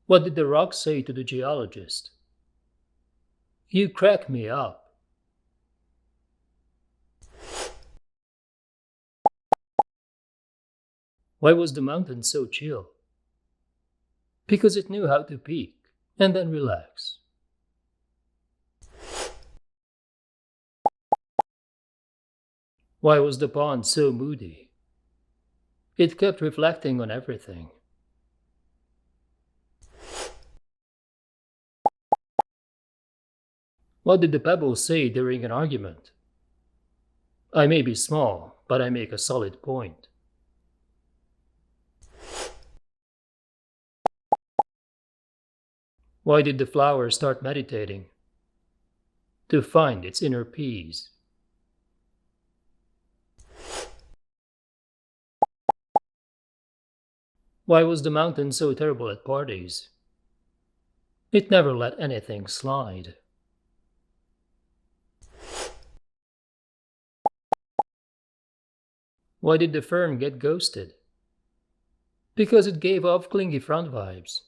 What did the rock say to the geologist? You crack me up. Why was the mountain so chill? Because it knew how to peak and then relax. Why was the pond so moody? It kept reflecting on everything. What did the pebble say during an argument? I may be small, but I make a solid point. Why did the flower start meditating? To find its inner peace. Why was the mountain so terrible at parties? It never let anything slide. Why did the fern get ghosted? Because it gave off clingy front vibes.